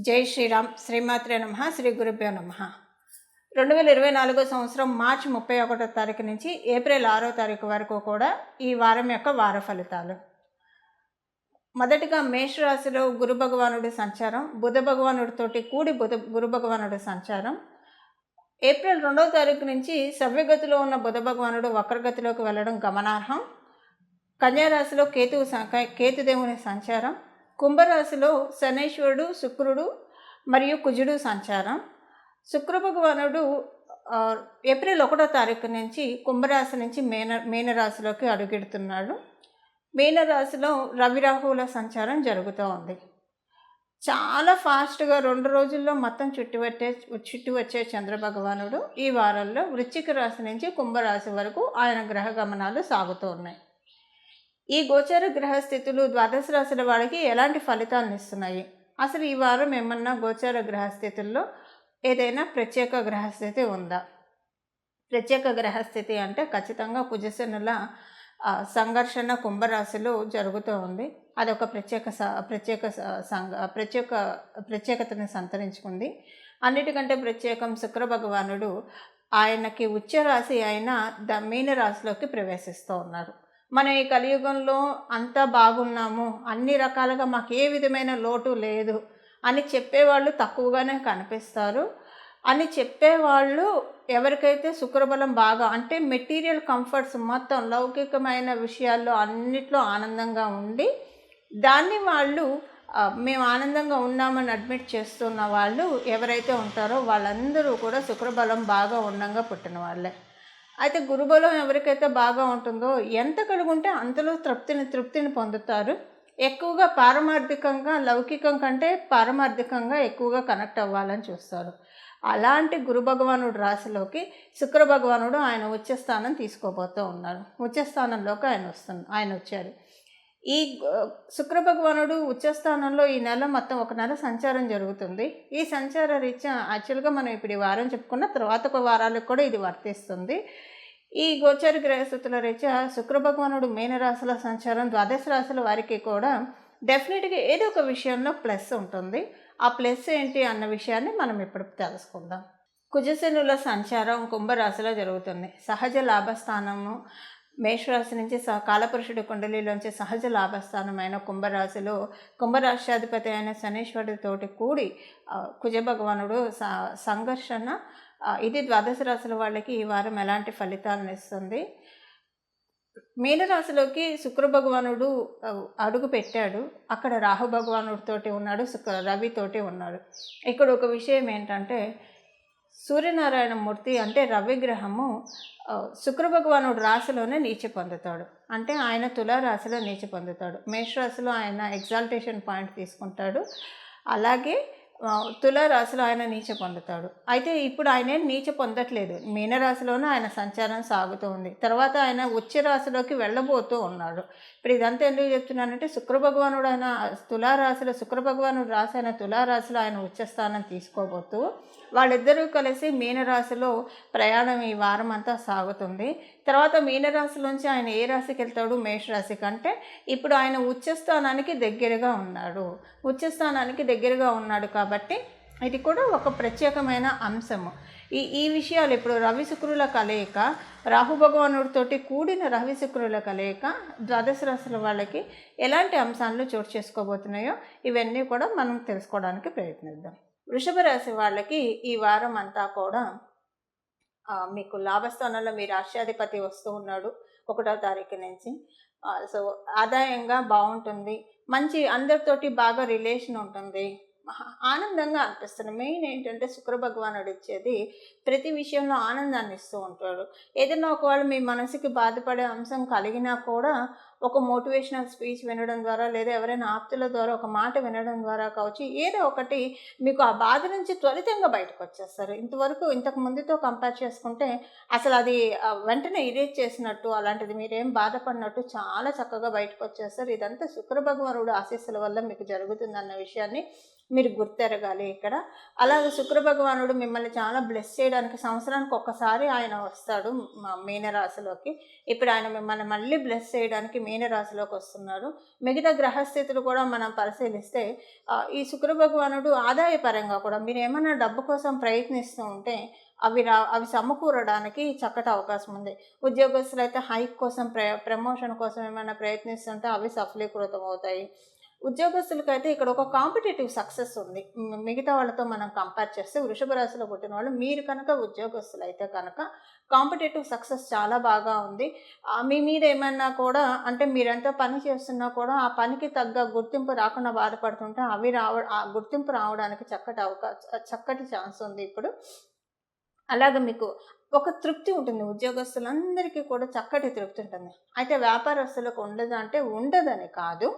జై శ్రీరామ్. శ్రీమాత్రే నమః. శ్రీ గురుభ్యో నమః. 2024 సంవత్సరం మార్చి 31వ తారీఖు నుంచి ఏప్రిల్ 6వ తారీఖు వరకు కూడా ఈ వారం యొక్క వార ఫలితాలు. మొదటిగా మేషరాశిలో గురు భగవానుడి సంచారం, బుధ భగవానుడితోటి కూడి గురు భగవానుడి సంచారం. ఏప్రిల్ 2వ తారీఖు నుంచి సవ్యగతిలో ఉన్న బుధ భగవానుడు వక్రగతిలోకి వెళ్ళడం గమనార్హం. కన్యారాశిలో కేతుదేవుని సంచారం. కుంభరాశిలో శనైశ్వరుడు, శుక్రుడు మరియు కుజుడు సంచారం. శుక్ర భగవానుడు ఏప్రిల్ 1వ తారీఖు నుంచి కుంభరాశి నుంచి మీనరాశిలోకి అడుగెడుతున్నాడు. మీనరాశిలో రవి రాహువుల సంచారం జరుగుతూ ఉంది. చాలా ఫాస్ట్గా 2 రోజుల్లో మొత్తం చుట్టి వచ్చే చంద్ర భగవానుడు ఈ వారంలో వృశ్చిక రాశి నుంచి కుంభరాశి వరకు ఆయన గ్రహ గమనాలు సాగుతూ ఉన్నాయి. ఈ గోచర గ్రహస్థితులు ద్వాదశ రాశుల వాళ్ళకి ఎలాంటి ఫలితాలను ఇస్తున్నాయి? అసలు ఈ వారం ఏమన్నా గోచర గ్రహస్థితుల్లో ఏదైనా ప్రత్యేక గ్రహస్థితి ఉందా? ప్రత్యేక గ్రహస్థితి అంటే ఖచ్చితంగా కుజశనుల సంఘర్షణ కుంభరాశిలో జరుగుతూ ఉంది. అదొక ప్రత్యేకతను సంతరించుకుంది. అన్నిటికంటే ప్రత్యేకం శుక్ర భగవానుడు ఆయనకి ఉచ్చ రాశి అయిన మీనరాశిలోకి ప్రవేశిస్తూ ఉన్నారు. మన ఈ కలియుగంలో అంతా బాగున్నాము, అన్ని రకాలుగా మాకు ఏ విధమైన లోటు లేదు అని చెప్పేవాళ్ళు తక్కువగానే కనిపిస్తారు. అని చెప్పేవాళ్ళు ఎవరికైతే శుక్రబలం బాగా అంటే మెటీరియల్ కంఫర్ట్స్ మొత్తం లౌకికమైన విషయాల్లో అన్నిట్లో ఆనందంగా ఉండి దాన్ని వాళ్ళు మేము ఆనందంగా ఉన్నామని అడ్మిట్ చేస్తున్న వాళ్ళు ఎవరైతే ఉంటారో వాళ్ళందరూ కూడా శుక్రబలం బాగా ఉండంగా పుట్టిన వాళ్ళే. అయితే గురుబలం ఎవరికైతే బాగా ఉంటుందో ఎంత కలుగుంటే అంతలో తృప్తిని పొందుతారు. ఎక్కువగా పారమార్థికంగా లౌకికం కంటే పారమార్థికంగా ఎక్కువగా కనెక్ట్ అవ్వాలని చూస్తారు. అలాంటి గురు భగవానుడు రాశిలోకి శుక్ర భగవానుడు ఆయన ఉచ్చస్థానం తీసుకోబోతూ ఉన్నారు. ఉచ్చస్థానంలోకి ఆయన వచ్చారు. ఈ శుక్ర భగవానుడు ఉచ్చస్థానంలో ఈ నెల మొత్తం 1 నెల సంచారం జరుగుతుంది. ఈ సంచార రీత్యా యాక్చువల్గా మనం ఇప్పుడు ఈ వారం చెప్పుకున్న తర్వాత ఒక వారాలకు కూడా ఇది వర్తిస్తుంది. ఈ గోచర గ్రహస్థితుల రీత్యా శుక్ర భగవానుడు మీనరాశుల సంచారం ద్వాదశ రాశుల వారికి కూడా డెఫినెట్గా ఏదో ఒక విషయంలో ప్లస్ ఉంటుంది. ఆ ప్లస్ ఏంటి అన్న విషయాన్ని మనం ఇప్పుడు తెలుసుకుందాం. కుజశనుల సంచారం కుంభరాశిలో జరుగుతుంది. సహజ లాభస్థానము మేషరాశి నుంచి కాలపురుషుడి కుండలిలోంచి సహజ లాభస్థానమైన కుంభరాశిలో కుంభరాశ్యాధిపతి అయిన శనీశ్వరుడితోటి కూడి కుజ భగవానుడు సంఘర్షణ. ఇది ద్వాదశ రాశుల వాళ్ళకి ఈ వారం ఎలాంటి ఫలితాలను ఇస్తుంది? మీనరాశిలోకి శుక్ర భగవానుడు అడుగు పెట్టాడు. అక్కడ రాహు భగవానుడితోటి ఉన్నాడు, రవితోటి ఉన్నాడు. ఇక్కడ ఒక విషయం ఏంటంటే సూర్యనారాయణ మూర్తి అంటే రవిగ్రహము శుక్ర భగవానుడు రాశిలోనే నీచ పొందుతాడు. అంటే ఆయన తులారాశిలో నీచ పొందుతాడు. మేషరాశిలో ఆయన ఎగ్జాల్టేషన్ పాయింట్ తీసుకుంటాడు. అలాగే తులారాశిలో ఆయన నీచ పొందుతాడు. అయితే ఇప్పుడు ఆయన నీచ పొందట్లేదు. మీనరాశిలోనే ఆయన సంచారం సాగుతూ ఉంది. తర్వాత ఆయన ఉచ్చ రాశిలోకి వెళ్ళబోతూ ఉన్నాడు. ఇప్పుడు ఇదంతా ఎందుకు చెప్తున్నానంటే శుక్ర భగవానుడు ఆయన తులారాశిలో శుక్ర భగవానుడు రాశి అయిన తులారాశిలో ఆయన ఉచ్చస్థానం తీసుకోబోతూ వాళ్ళిద్దరూ కలిసి మీనరాశిలో ప్రయాణం ఈ వారం అంతా సాగుతుంది. తర్వాత మీనరాశిలోంచి ఆయన ఏ రాశికి వెళ్తాడు? మేషరాశి కంటే ఇప్పుడు ఆయన ఉచ్చస్థానానికి దగ్గరగా ఉన్నాడు. ఉచ్చస్థానానికి దగ్గరగా ఉన్నాడు కాబట్టి ఇది కూడా ఒక ప్రత్యేకమైన అంశము. ఈ విషయాలు ఇప్పుడు రవి శుక్రుల కలయిక, రాహు భగవానుడితోటి కూడిన రవి శుక్రుల కలయిక ద్వాదశ రాశుల వాళ్ళకి ఎలాంటి అంశాలను చోటు చేసుకోబోతున్నాయో ఇవన్నీ కూడా మనం తెలుసుకోవడానికి ప్రయత్నిద్దాం. వృషభ రాశి వాళ్ళకి ఈ వారం అంతా కూడా మీకు లాభస్థానంలో మీ రాష్ట్రాధిపతి వస్తూ ఉన్నాడు 1వ తారీఖు నుంచి. సో ఆదాయంగా బాగుంటుంది, మంచి అందరితోటి బాగా రిలేషన్ ఉంటుంది, ఆనందంగా అనిపిస్తుంది. మెయిన్ ఏంటంటే శుక్ర భగవానుడు ఇచ్చేది ప్రతి విషయంలో ఆనందాన్ని ఇస్తూ ఉంటాడు. ఏదైనా ఒకవేళ మీ మనసుకి బాధపడే అంశం కలిగినా కూడా ఒక మోటివేషనల్ స్పీచ్ వినడం ద్వారా లేదా ఎవరైనా ఆప్తుల ద్వారా ఒక మాట వినడం ద్వారా కావచ్చు, ఏదో ఒకటి మీకు ఆ బాధ నుంచి త్వరితంగా బయటకు వచ్చేస్తారు. ఇంతకు ముందుతో కంపేర్ చేసుకుంటే అసలు అది వెంటనే ఇరేజ్ చేసినట్టు, అలాంటిది మీరేం బాధపడినట్టు చాలా చక్కగా బయటకు వచ్చేస్తారు. ఇదంతా శుక్ర భగవానుడు ఆశీస్సుల వల్ల మీకు జరుగుతుందన్న విషయాన్ని మీరు గుర్తెరగాలి ఇక్కడ. అలాగే శుక్ర భగవానుడు మిమ్మల్ని చాలా బ్లెస్ చేయడానికి సంవత్సరానికి ఒక్కసారి ఆయన వస్తాడు మీనరాశిలోకి. ఇప్పుడు ఆయన మిమ్మల్ని మళ్ళీ బ్లెస్ చేయడానికి మీనరాశిలోకి వస్తున్నారు. మిగతా గ్రహస్థితులు కూడా మనం పరిశీలిస్తే ఈ శుక్ర భగవానుడు ఆదాయపరంగా కూడా మీరేమన్నా డబ్బు కోసం ప్రయత్నిస్తూ ఉంటే అవి సమకూరడానికి చక్కటి అవకాశం ఉంది. ఉద్యోగస్తులైతే హైక్ కోసం ప్రమోషన్ కోసం ఏమైనా ప్రయత్నిస్తుంటే అవి సఫలీకృతం అవుతాయి. ఉద్యోగస్తులకైతే ఇక్కడ ఒక కాంపిటేటివ్ సక్సెస్ ఉంది. మిగతా వాళ్ళతో మనం కంపేర్ చేస్తే వృషభ రాశిలో పుట్టిన వాళ్ళు మీరు కనుక ఉద్యోగస్తులు అయితే కనుక కాంపిటేటివ్ సక్సెస్ చాలా బాగా ఉంది. మీ మీద ఏమన్నా కూడా అంటే మీరెంతో పని చేస్తున్నా కూడా ఆ పనికి తగ్గ గుర్తింపు రాకుండా బాధపడుతుంటే ఆ గుర్తింపు రావడానికి చక్కటి ఛాన్స్ ఉంది ఇప్పుడు. అలాగే మీకు ఒక తృప్తి ఉంటుంది. ఉద్యోగస్తులందరికీ కూడా చక్కటి తృప్తి ఉంటుంది. అయితే వ్యాపారస్తులకు ఉండదు అంటే ఉండదని కాదు.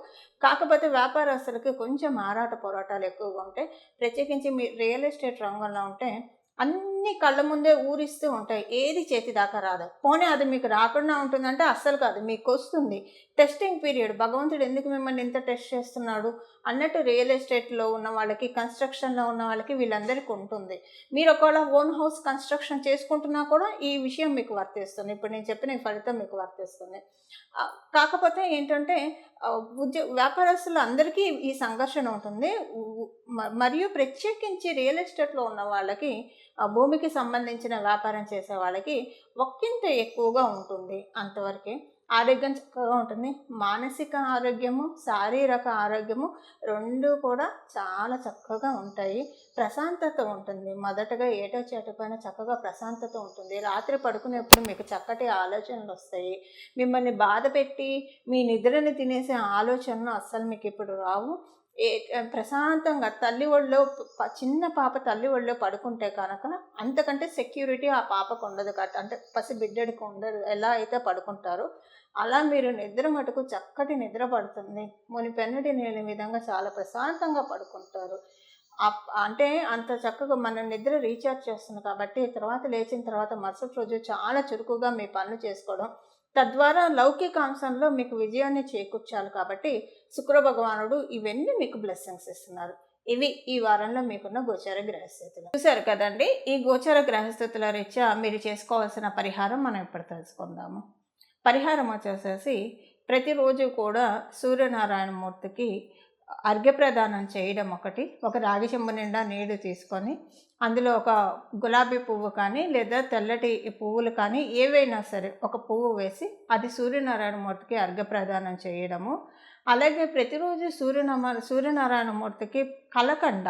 కాకపోతే వ్యాపారస్తులకి కొంచెం ఆరాట పోరాటాలు ఎక్కువగా ఉంటాయి. ప్రత్యేకించి మీరు రియల్ ఎస్టేట్ రంగంలో ఉంటే అన్ని కళ్ళ ముందే ఊరిస్తూ ఉంటాయి. ఏది చేతి దాకా రాదు. పోనీ అది మీకు రాకుండా ఉంటుందంటే అస్సలు కాదు, మీకు వస్తుంది. టెస్టింగ్ పీరియడ్, భగవంతుడు ఎందుకు మిమ్మల్ని ఇంత టెస్ట్ చేస్తున్నాడు అన్నట్టు రియల్ ఎస్టేట్లో ఉన్న వాళ్ళకి, కన్స్ట్రక్షన్లో ఉన్న వాళ్ళకి వీళ్ళందరికీ ఉంటుంది. మీరు ఒకవేళ ఓన్ హౌస్ కన్స్ట్రక్షన్ చేసుకుంటున్నా కూడా ఈ విషయం మీకు వర్తిస్తుంది. ఇప్పుడు నేను చెప్పిన ఈ ఫలితం మీకు వర్తిస్తుంది. కాకపోతే ఏంటంటే వ్యాపారస్తులు అందరికీ ఈ సంఘర్షణ ఉంటుంది. మరియు ప్రత్యేకించి రియల్ ఎస్టేట్లో ఉన్న వాళ్ళకి, భూమికి సంబంధించిన వ్యాపారం చేసే వాళ్ళకి ఒక్కింత ఎక్కువగా ఉంటుంది. అంతవరకే ఆరోగ్యం చక్కగా ఉంటుంది. మానసిక ఆరోగ్యము, శారీరక ఆరోగ్యము రెండు కూడా చాలా చక్కగా ఉంటాయి. ప్రశాంతత ఉంటుంది. మొదటగా ఏటో చేటపైన చక్కగా ప్రశాంతత ఉంటుంది. రాత్రి పడుకునేప్పుడు మీకు చక్కటి ఆలోచనలు వస్తాయి. మిమ్మల్ని బాధ పెట్టి మీ నిద్రని తినేసే ఆలోచనలు అస్సలు మీకు ఇప్పుడు రావు. ప్రశాంతంగా తల్లి ఒళ్ళో చిన్న పాప తల్లి ఒళ్ళో పడుకుంటే కనుక అంతకంటే సెక్యూరిటీ ఆ పాపకు ఉండదు. అంటే పసి బిడ్డడికి ఉండదు. ఎలా అయితే పడుకుంటారో అలా మీరు నిద్ర మటుకు చక్కటి నిద్ర పడుతుంది. మునిపెన్నటి లేని విధంగా చాలా ప్రశాంతంగా పడుకుంటారు. అంటే అంత చక్కగా మన నిద్ర రీఛార్జ్ చేస్తుంది కాబట్టి తర్వాత లేచిన తర్వాత మరుసటి రోజు చాలా చురుకుగా మీ పనులు చేసుకోవడం, తద్వారా లౌకికాంశంలో మీకు విజయాన్ని చేకూర్చాలి. కాబట్టి శుక్ర భగవానుడు ఇవన్నీ మీకు బ్లెస్సింగ్స్ ఇస్తున్నారు. ఇవి ఈ వారంలో మీకున్న గోచార గ్రహస్థితులు. చూశారు కదండి. ఈ గోచార గ్రహస్థితుల రీత్యా మీరు చేసుకోవాల్సిన పరిహారం మనం ఇప్పుడు తెలుసుకుందాము. పరిహారం వచ్చేసేసి ప్రతిరోజు కూడా సూర్యనారాయణమూర్తికి అర్ఘ్యప్రదానం చేయడం ఒక రాగి చెంబు నిండా నీళ్లు తీసుకొని అందులో ఒక గులాబీ పువ్వు కానీ లేదా తెల్లటి పువ్వులు కానీ ఏవైనా సరే ఒక పువ్వు వేసి అది సూర్యనారాయణమూర్తికి అర్ఘ్యప్రదానం చేయడము. అలాగే ప్రతిరోజు సూర్యనారాయణమూర్తికి కలకండ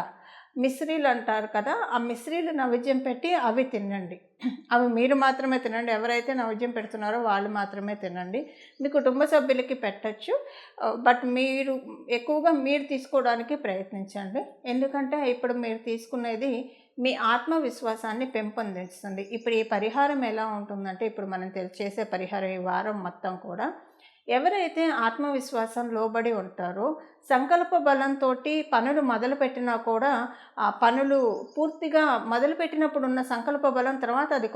మిశ్రీలు అంటారు కదా, ఆ మిశ్రీలు నైవేద్యం పెట్టి అవి తినండి. అవి మీరు మాత్రమే తినండి. ఎవరైతే నైవేద్యం పెడుతున్నారో వాళ్ళు మాత్రమే తినండి. మీ కుటుంబ సభ్యులకి పెట్టచ్చు, బట్ మీరు ఎక్కువగా మీరు తీసుకోవడానికి ప్రయత్నించండి. ఎందుకంటే ఇప్పుడు మీరు తీసుకునేది మీ ఆత్మవిశ్వాసాన్ని పెంపొందిస్తుంది. ఇప్పుడు ఈ పరిహారం ఎలా ఉంటుందంటే, ఇప్పుడు మనం చేసే పరిహారం ఈ వారం మొత్తం కూడా ఎవరైతే ఆత్మవిశ్వాసం లోబడి ఉంటారో సంకల్ప బలంతో పనులు మొదలుపెట్టినా కూడా ఆ పనులు పూర్తిగా మొదలుపెట్టినప్పుడు ఉన్న సంకల్ప బలం తర్వాత అది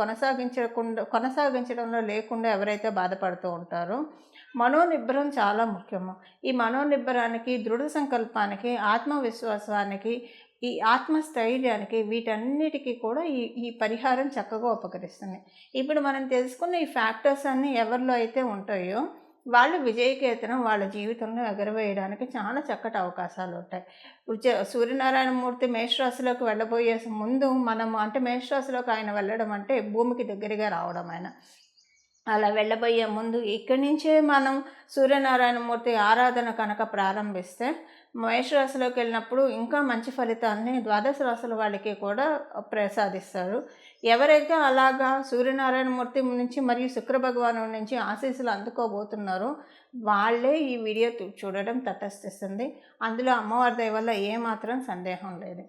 కొనసాగించడంలో లేకుండా ఎవరైతే బాధపడుతూ ఉంటారో మనోనిబ్బరం చాలా ముఖ్యము. ఈ మనోనిబ్బరానికి, దృఢ సంకల్పానికి, ఆత్మవిశ్వాసానికి, ఈ ఆత్మస్థైర్యానికి, వీటన్నిటికీ కూడా ఈ పరిహారం చక్కగా ఉపకరిస్తుంది. ఇప్పుడు మనం తెలుసుకున్న ఈ ఫ్యాక్టర్స్ అన్నీ ఎవరిలో అయితే ఉంటాయో వాళ్ళు విజయకేతనం వాళ్ళ జీవితంలో ఎగరవేయడానికి చాలా చక్కటి అవకాశాలు ఉంటాయి. సూర్యనారాయణమూర్తి మేషరాశిలోకి వెళ్ళబోయే ముందు మనము అంటే మేషరాశిలోకి ఆయన వెళ్ళడం అంటే భూమికి దగ్గరగా రావడం. ఆయన అలా వెళ్ళబోయే ముందు ఇక్కడి నుంచే మనం సూర్యనారాయణమూర్తి ఆరాధన కనుక ప్రారంభిస్తే మేషరాశిలోకి వెళ్ళినప్పుడు ఇంకా మంచి ఫలితాన్ని ద్వాదశ రాశుల వాళ్ళకి కూడా ప్రసాదిస్తారు. ఎవరైతే అలాగా సూర్యనారాయణమూర్తి నుంచి మరియు శుక్ర భగవాను నుంచి ఆశీస్సులు అందుకోబోతున్నారో వాళ్ళే ఈ వీడియో చూడడం తటస్థిస్తుంది. అందులో అమ్మవారి దయ వల్ల ఏమాత్రం సందేహం లేదు.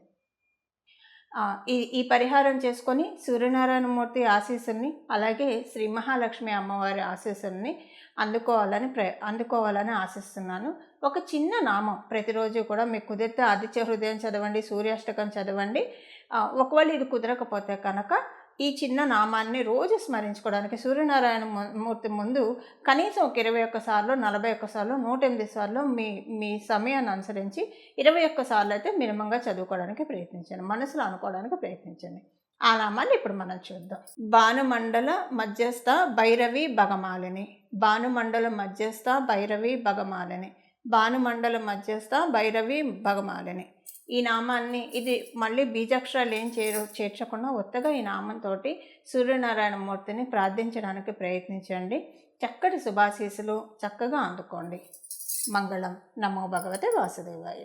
ఈ పరిహారం చేసుకొని సూర్యనారాయణమూర్తి ఆశీస్సుల్ని అలాగే శ్రీ మహాలక్ష్మి అమ్మవారి ఆశీస్సుల్ని అందుకోవాలని ఆశిస్తున్నాను. ఒక చిన్న నామం ప్రతిరోజు కూడా మీకు కుదిరితే ఆదిత్య హృదయం చదవండి, సూర్యాష్టకం చదవండి. ఒకవేళ ఇది కుదరకపోతే కనుక ఈ చిన్న నామాన్ని రోజు స్మరించుకోవడానికి సూర్యనారాయణ మూర్తి ముందు కనీసం ఒక 21 సార్లు, 41 సార్లు, 108 సార్లు మీ సమయాన్ని అనుసరించి 21 సార్లు అయితే మినిమంగా చదువుకోవడానికి ప్రయత్నించండి, మనసులో అనుకోవడానికి ప్రయత్నించండి. ఆ నామాన్ని ఇప్పుడు మనం చూద్దాం. భానుమండల మధ్యస్థ భైరవి భగమాలిని భానుమండల మధ్యస్థ భైరవి భగమాలిని, భానుమండల మధ్యస్థ భైరవి భగమాలిని. ఈ నామాన్ని ఇది మళ్ళీ బీజాక్షరాలు ఏం చేర్చకుండా ఉత్తగా ఈ నామంతో సూర్యనారాయణ మూర్తిని ప్రార్థించడానికి ప్రయత్నించండి. చక్కటి శుభాశీస్సులు చక్కగా అందుకోండి. మంగళం. నమో భగవతే వాసుదేవాయ.